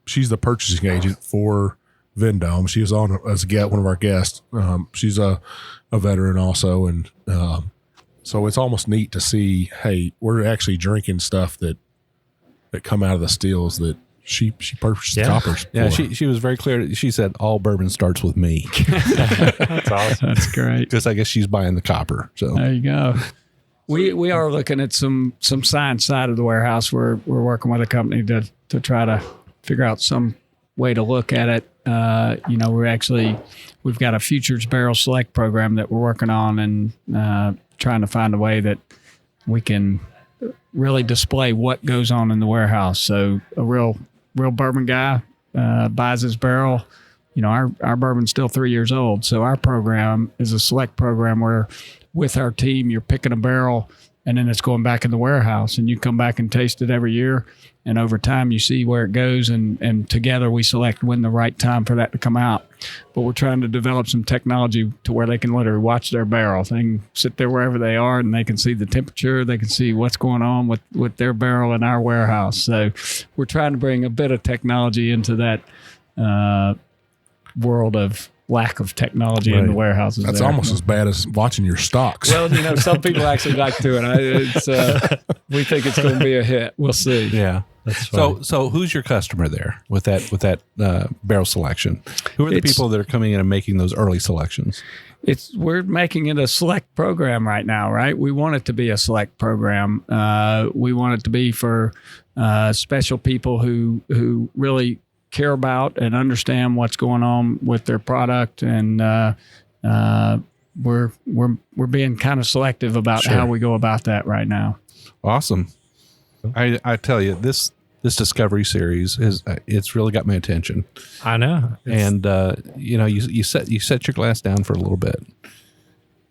she's the purchasing agent for Vendome. She was on as one of our guests. She's a veteran also, and so it's almost neat to see. Hey, we're actually drinking stuff that come out of the stills that she purchased the coppers.
Yeah,
for.
she was very clear. She said all bourbon starts with me.
That's awesome.
That's great.
Because I guess she's buying the copper. So
There you go. We are looking at some science side of the warehouse. We're working with a company to try to figure out some way to look at it. We've got a futures barrel select program that we're working on, and trying to find a way that we can really display what goes on in the warehouse. So a real bourbon guy buys his barrel. Our bourbon's still 3 years old. So our program is a select program where with our team, you're picking a barrel and then it's going back in the warehouse, and you come back and taste it every year. And over time, you see where it goes, and together we select when the right time for that to come out. But we're trying to develop some technology to where they can literally watch their barrel. They can sit there wherever they are, and they can see the temperature. They can see what's going on with their barrel in our warehouse. So we're trying to bring a bit of technology into that world of lack of technology in the warehouses.
That's almost as bad as watching your stocks.
Well, some people actually like to it. We think it's going to be a hit. We'll see.
Yeah. So who's your customer there with that barrel selection? Who are the people that are coming in and making those early selections?
We're making it a select program right now, right? We want it to be a select program. We want it to be for special people who really care about and understand what's going on with their product, and we're being kind of selective about how we go about that right now.
Awesome. I tell you, this Discovery series it's really got my attention.
I know.
And you set your glass down for a little bit,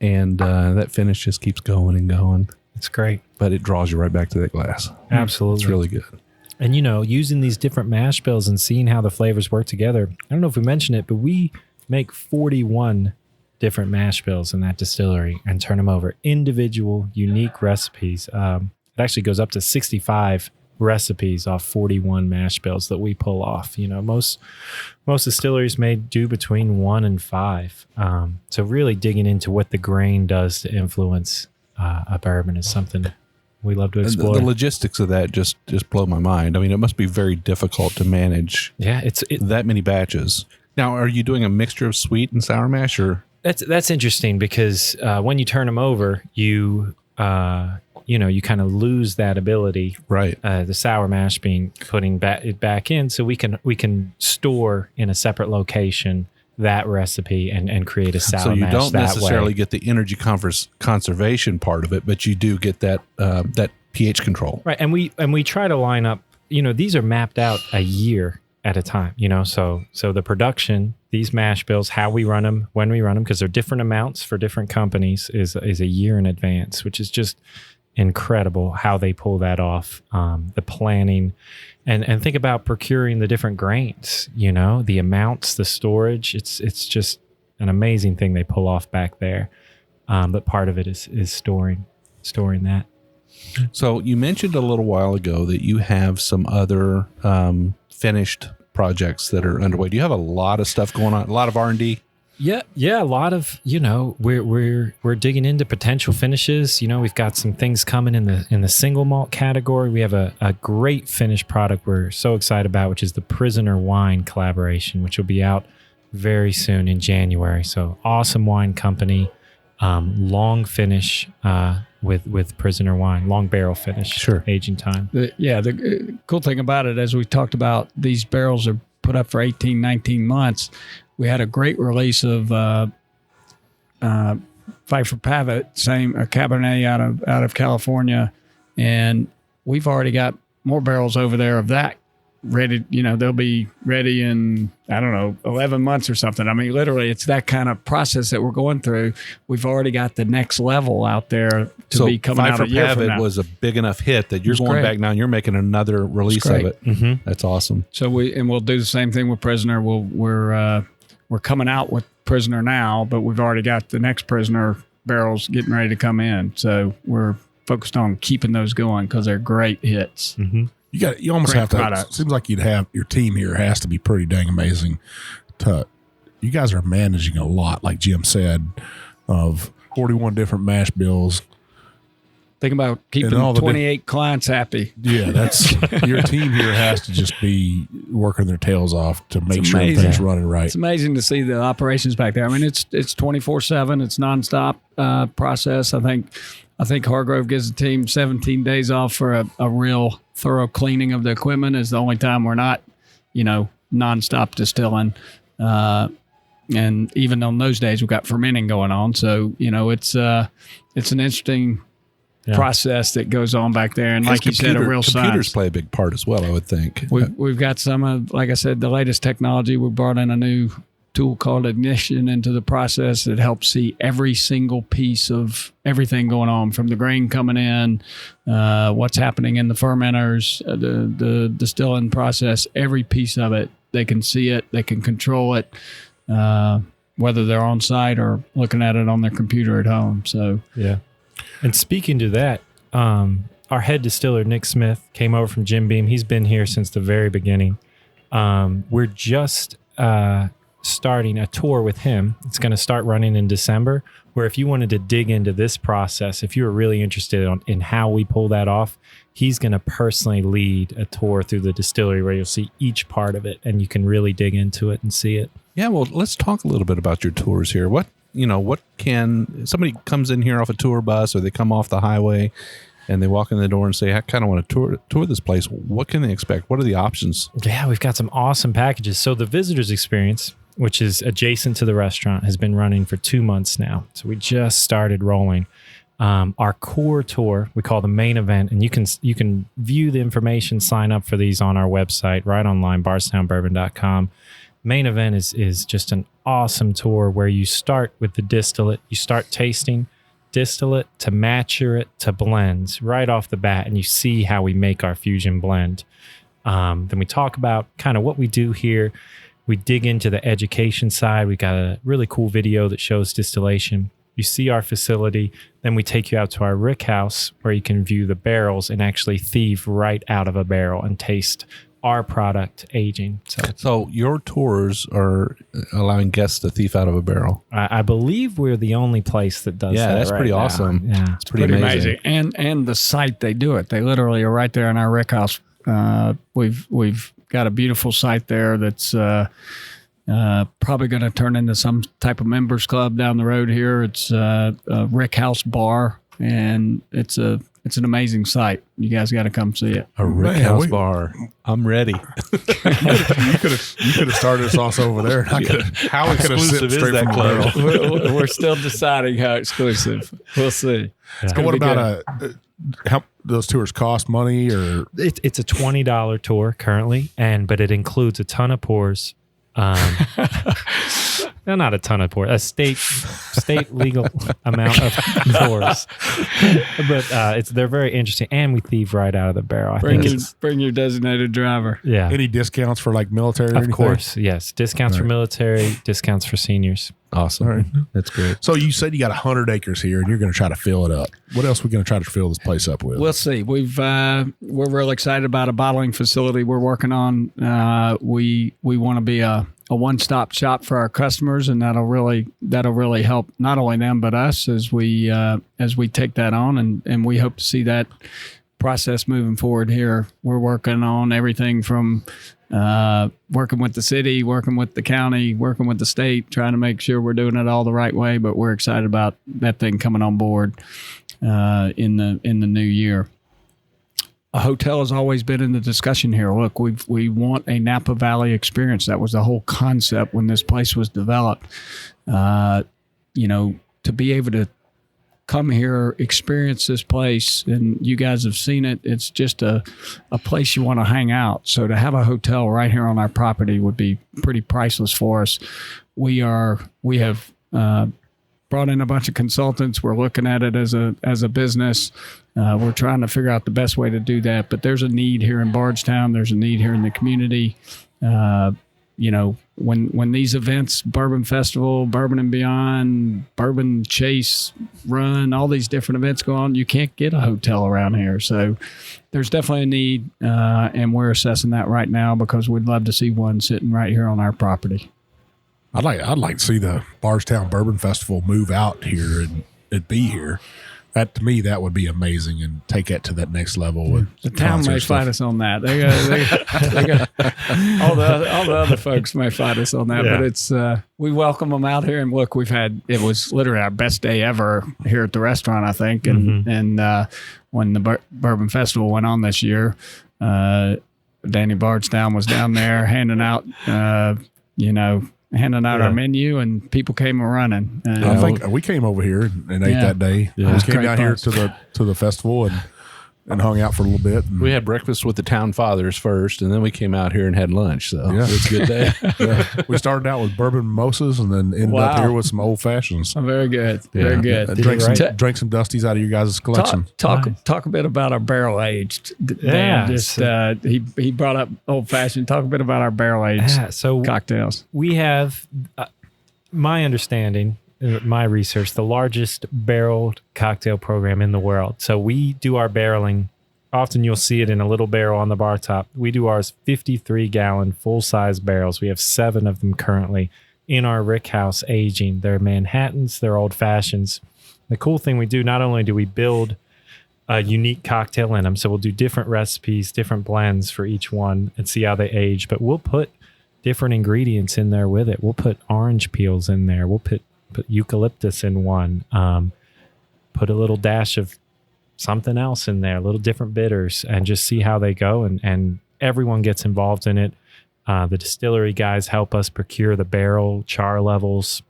and that finish just keeps going and going.
It's great,
but it draws you right back to that glass.
Absolutely,
it's really good.
And, using these different mash bills and seeing how the flavors work together. I don't know if we mentioned it, but we make 41 different mash bills in that distillery and turn them over. Individual, unique recipes. It actually goes up to 65 recipes off 41 mash bills that we pull off. Most distilleries may do between 1 and 5. So really digging into what the grain does to influence a bourbon is something we love to explore.
The logistics of that just blow my mind. I mean, it must be very difficult to manage.
Yeah, it's
that many batches. Now, are you doing a mixture of sweet and sour mash, or
that's interesting because when you turn them over, you kind of lose that ability.
Right.
The sour mash being putting it back in, so we can store in a separate location that recipe and create a sour mash.
So you don't
that
necessarily
way.
get the energy conservation part of it, but you do get that that pH control.
Right, and we try to line up. These are mapped out a year at a time. So the production, these mash bills, how we run them, when we run them, because they're different amounts for different companies, is a year in advance, which is just incredible how they pull that off. The planning. And think about procuring the different grains, the amounts, the storage. It's just an amazing thing they pull off back there. But part of it is storing that.
So you mentioned a little while ago that you have some other finished projects that are underway. Do you have a lot of stuff going on? A lot of R&D?
Yeah, a lot of, we're digging into potential finishes. We've got some things coming in the single malt category. We have a great finished product we're so excited about, which is the Prisoner Wine collaboration, which will be out very soon in January. So awesome wine company, long finish with Prisoner Wine, long barrel finish,
sure,
aging time.
The cool thing about it, as we talked about, these barrels are put up for 18, 19 months. We had a great release of Pfeiffer Pavitt, a Cabernet out of California, and we've already got more barrels over there of that ready. They'll be ready in 11 months or something. I mean, literally, it's that kind of process that we're going through. We've already got the next level out there to be coming out a year from now.
Pfeiffer Pavitt was a big enough hit that you're going back now and you're making another release of it.
Mm-hmm.
That's awesome.
So we'll do the same thing with Prisoner. We're coming out with Prisoner now, but we've already got the next Prisoner barrels getting ready to come in. So we're focused on keeping those going because they're great hits.
Mm-hmm.
You almost
great
have to.
products.
It seems like you'd have your team here has to be pretty dang amazing. You guys are managing a lot, like Jim said, of 41 different mash bills.
Think about keeping 28 clients happy.
Yeah, that's your team here has to just be working their tails off to make sure everything's running right.
It's amazing to see the operations back there. I mean, it's 24/7. It's nonstop process. I think Hargrove gives the team 17 days off for a real thorough cleaning of the equipment. Is the only time we're not, nonstop distilling. And even on those days, we've got fermenting going on. So it's an interesting process that goes on back there, and like you said, a real science.
Computers play a big part as well, I would think.
We've got some of, like I said, the latest technology. We brought in a new tool called Ignition into the process that helps see every single piece of everything going on, from the grain coming in, what's happening in the fermenters, the distilling process, every piece of it. They can see it, they can control it, whether they're on site or looking at it on their computer at home. So
yeah. And speaking to that, our head distiller, Nick Smith, came over from Jim Beam. He's been here since the very beginning. We're just starting a tour with him. It's going to start running in December, where if you wanted to dig into this process, if you were really interested in how we pull that off, he's going to personally lead a tour through the distillery where you'll see each part of it and you can really dig into it and see it.
Yeah, well, let's talk a little bit about your tours here. What can somebody comes in here off a tour bus, or they come off the highway and they walk in the door and say, I kind of want to tour this place. What can they expect? What are the options?
Yeah, we've got some awesome packages. So the visitor's experience, which is adjacent to the restaurant, has been running for 2 months now. So we just started rolling. Our core tour, we call the main event, and you can view the information, sign up for these on our website, right online, bardstownbourbon.com. Main event is just an awesome tour where you start with the distillate. You start tasting distillate to mature it to blends right off the bat, and you see how we make our fusion blend. Then we talk about kind of what we do here. We dig into the education side. We got a really cool video that shows distillation. You see our facility. Then we take you out to our rick house where you can view the barrels and actually thieve right out of a barrel and taste our product aging.
So your tours are allowing guests to thief out of a barrel.
I believe we're the only place that does that.
Yeah, that's
right
pretty
now.
awesome.
Yeah,
it's pretty amazing.
And the site they do it. They literally are right there in our rick house. We've got a beautiful site there that's probably going to turn into some type of members club down the road here. It's a rick house bar, and it's an amazing site. You guys got to come see it.
A rick house bar. I'm ready.
You could have started us off over there.
How exclusive is that club?
We're still deciding how exclusive. We'll see.
Yeah.
So what about how those tours cost money, or
It's a $20 tour currently, but it includes a ton of pours. No, not a ton of pours. A state legal amount of pours. But they're very interesting, and we thieve right out of the barrel.
Bring your designated driver.
Yeah.
any discounts for like military or anything?
Of course, yes. Discounts for military, discounts for seniors.
Awesome.
All right.
That's great.
So you said you got 100 acres here, and you're going to try to fill it up. What else are we going to try to fill this place up with?
We'll see. We're real excited about a bottling facility we're working on. We want to be a one-stop shop for our customers, and that'll really help not only them but us as we take that on, and we hope to see that process moving forward here. We're working on everything from working with the city, working with the county, working with the state, trying to make sure we're doing it all the right way. But we're excited about that thing coming on board in the new year. A hotel has always been in the discussion here. Look, we want a Napa Valley experience. That was the whole concept when this place was developed. To be able to come here, experience this place, and you guys have seen it. It's just a place you want to hang out. So to have a hotel right here on our property would be pretty priceless for us. We have brought in a bunch of consultants. We're looking at it as a business. We're trying to figure out the best way to do that. But there's a need here in Bardstown. There's a need here in the community. When these events, Bourbon Festival, Bourbon and Beyond, Bourbon Chase Run, all these different events go on, you can't get a hotel around here. So there's definitely a need, and we're assessing that right now because we'd love to see one sitting right here on our property.
I'd like to see the Bardstown Bourbon Festival move out here and be here. That, to me, that would be amazing, and take that to that next level. With
the town may fight us on that. They got all the other folks may fight us on that, but it's we welcome them out here. And look, it was literally our best day ever here at the restaurant, I think. And when the Bourbon Festival went on this year, Danny Bardstown was down there handing out our menu, and people came running.
I think we came over here and ate that day.
Yeah,
We came down here to the festival, and and hung out for a little bit. And,
We had breakfast with the town fathers first, and then we came out here and had lunch. So it's a good day.
we started out with bourbon mimosas and then ended up here with some old fashions.
Oh, very good. Very good.
Drank some Dusties out of you guys' collection.
Talk a bit about our barrel aged. Dan he brought up old fashioned. Talk a bit about our barrel aged cocktails.
We have, my understanding, my research, the largest barreled cocktail program in the world. So we do our barreling. Often you'll see it in a little barrel on the bar top. We do ours 53-gallon full-size barrels. We have 7 of them currently in our rick house aging. They're Manhattans, they're old fashions. The cool thing we do, not only do we build a unique cocktail in them, so we'll do different recipes, different blends for each one and see how they age, but we'll put different ingredients in there with it. We'll put orange peels in there. We'll put eucalyptus in one. Put a little dash of something else in there, little different bitters, and just see how they go. And everyone gets involved in it. The distillery guys help us procure the barrel char levels.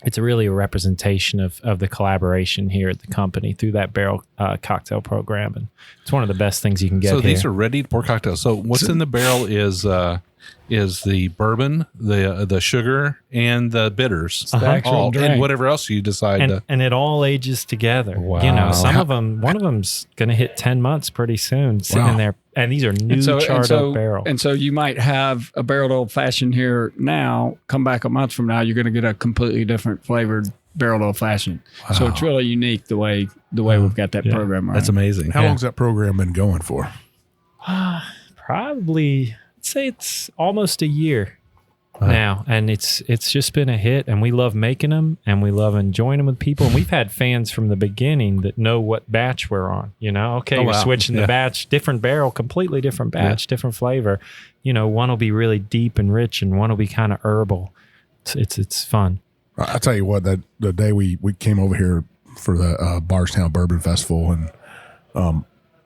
It's really a representation of the collaboration here at the company through that barrel cocktail program. And it's one of the best things you can get.
So these are ready to pour cocktails. So what's in the barrel is the bourbon, the sugar, and the bitters, and whatever else you decide.
And it all ages together.
Wow.
You know, one of them's going to hit 10 months pretty soon, sitting there. And these are new charred oak barrel.
And so you might have a barreled old fashioned here now. Come back a month from now, you're going to get a completely different flavored barreled old fashioned. Wow. So it's really unique the way we've got that program. Right.
That's amazing.
How long's that program been going for?
Probably, I'd say it's almost a year now, and it's just been a hit. And we love making them, and we love enjoying them with people. And we've had fans from the beginning that know what batch we're on. You know, we're switching the batch, different barrel, completely different batch, different flavor. You know, one will be really deep and rich, and one will be kind of herbal. It's fun.
I tell you what, that the day we came over here for the Bardstown Bourbon Festival, and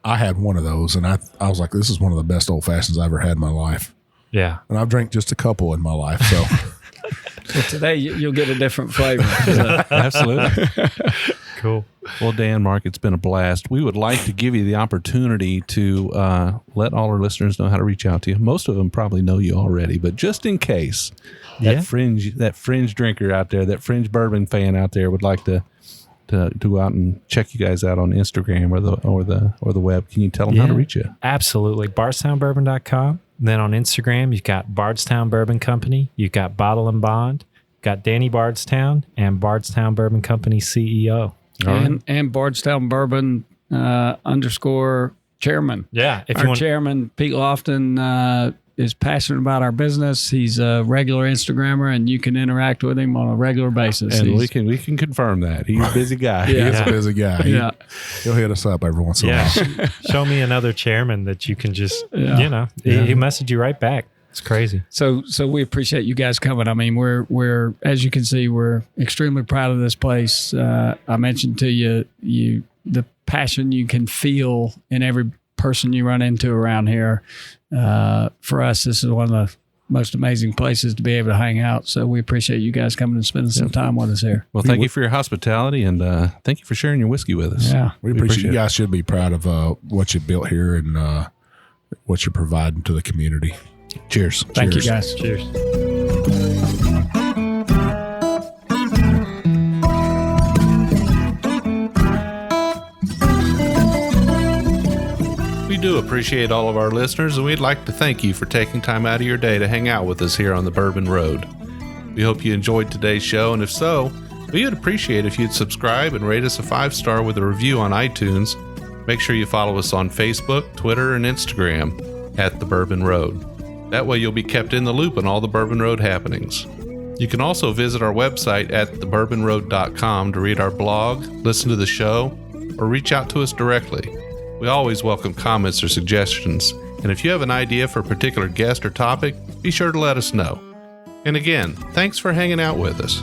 I had one of those, and I was like, this is one of the best old fashions I ever had in my life.
Yeah.
And I've drank just a couple in my life. So
well, today you'll get a different flavor.
Absolutely.
Cool.
Well, Dan, Mark, it's been a blast. We would like to give you the opportunity to let all our listeners know how to reach out to you. Most of them probably know you already, but just in case that fringe drinker out there, that fringe bourbon fan out there would like to go out and check you guys out on Instagram or the web, can you tell them how to reach you?
Absolutely. BardstownBourbon.com. Then on Instagram, you've got Bardstown Bourbon Company. You've got Bottle and Bond. Got Danny Bardstown and Bardstown Bourbon Company CEO.
And Bardstown Bourbon _ chairman.
Yeah.
Our chairman, Pete Lofton, is passionate about our business. He's a regular Instagrammer, and you can interact with him on a regular basis.
And we can confirm that. He's a busy guy.
He's a busy guy. He'll hit us up every once in a while.
Show me another chairman that you can just, he messaged you right back. It's crazy.
So we appreciate you guys coming. I mean, we're as you can see, we're extremely proud of this place. I mentioned to you the passion you can feel in every person you run into around here. For us, this is one of the most amazing places to be able to hang out. So we appreciate you guys coming and spending some time with us here.
Well, thank you for your hospitality, and thank you for sharing your whiskey with us.
Yeah,
we appreciate you guys. Should be proud of what you built here and what you're providing to the community. Cheers.
Thank you, guys.
Cheers.
We do appreciate all of our listeners, and we'd like to thank you for taking time out of your day to hang out with us here on the Bourbon Road. We hope you enjoyed today's show, and if so, we would appreciate if you'd subscribe and rate us a 5-star with a review on iTunes. Make sure you follow us on Facebook, Twitter, and Instagram at the Bourbon Road. That way you'll be kept in the loop on all the Bourbon Road happenings. You can also visit our website at thebourbonroad.com to read our blog, listen to the show, or reach out to us directly. We always welcome comments or suggestions, and if you have an idea for a particular guest or topic, be sure to let us know. And again, thanks for hanging out with us.